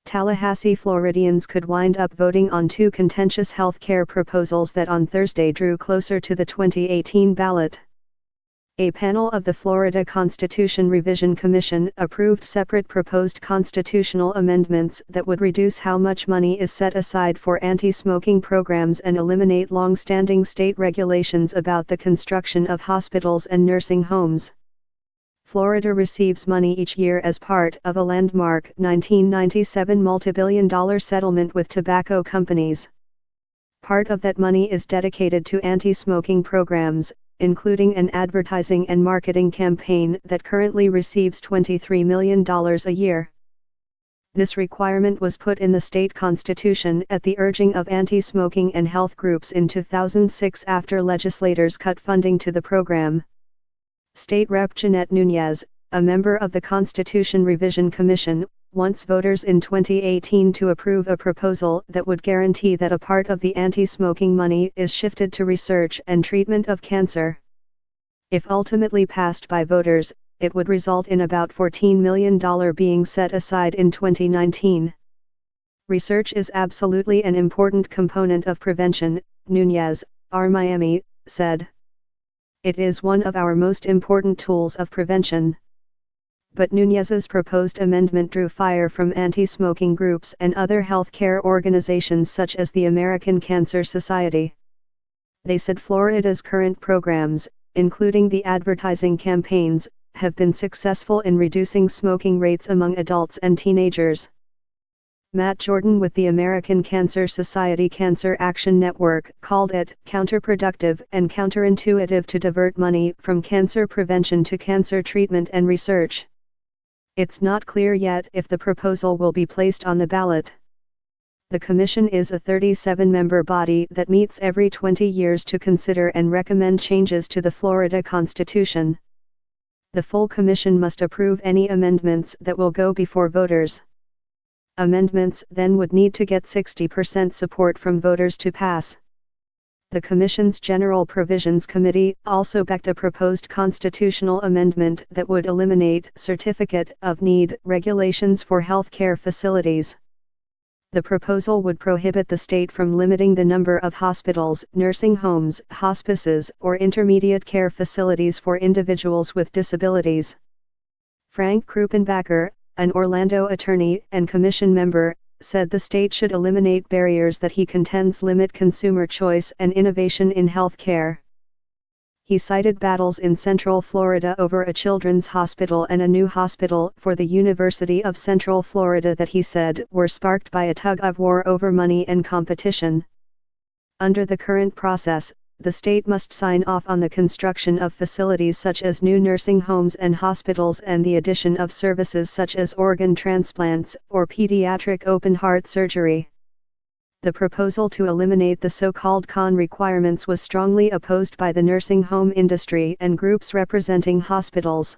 Tallahassee Floridians could wind up voting on two contentious health care proposals that on Thursday drew closer to the 2018 ballot. A panel of the Florida Constitution Revision Commission approved separate proposed constitutional amendments that would reduce how much money is set aside for anti-smoking programs and eliminate long-standing state regulations about the construction of hospitals and nursing homes. Florida receives money each year as part of a landmark 1997 multibillion-dollar settlement with tobacco companies. Part of that money is dedicated to anti-smoking programs, including an advertising and marketing campaign that currently receives $23 million a year. This requirement was put in the state constitution at the urging of anti-smoking and health groups in 2006 after legislators cut funding to the program. State Rep. Jeanette Nunez, a member of the Constitution Revision Commission, wants voters in 2018 to approve a proposal that would guarantee that a part of the anti-smoking money is shifted to research and treatment of cancer. If ultimately passed by voters, it would result in about $14 million being set aside in 2019. Research is absolutely an important component of prevention, Nunez, Miami, said. It is one of our most important tools of prevention. But Nunez's proposed amendment drew fire from anti-smoking groups and other healthcare organizations such as the American Cancer Society. They said Florida's current programs, including the advertising campaigns, have been successful in reducing smoking rates among adults and teenagers. Matt Jordan with the American Cancer Society Cancer Action Network called it counterproductive and counterintuitive to divert money from cancer prevention to cancer treatment and research. It's not clear yet if the proposal will be placed on the ballot. The commission is a 37-member body that meets every 20 years to consider and recommend changes to the Florida Constitution. The full commission must approve any amendments that will go before voters. Amendments then would need to get 60% support from voters to pass. The Commission's General Provisions Committee also backed a proposed constitutional amendment that would eliminate Certificate of Need regulations for healthcare facilities. The proposal would prohibit the state from limiting the number of hospitals, nursing homes, hospices, or intermediate care facilities for individuals with disabilities. Frank Krupenbacher, an Orlando attorney and commission member, said the state should eliminate barriers that he contends limit consumer choice and innovation in health care. He cited battles in Central Florida over a children's hospital and a new hospital for the University of Central Florida that he said were sparked by a tug-of-war over money and competition. Under the current process, the state must sign off on the construction of facilities such as new nursing homes and hospitals and the addition of services such as organ transplants or pediatric open-heart surgery. The proposal to eliminate the so-called CON requirements was strongly opposed by the nursing home industry and groups representing hospitals.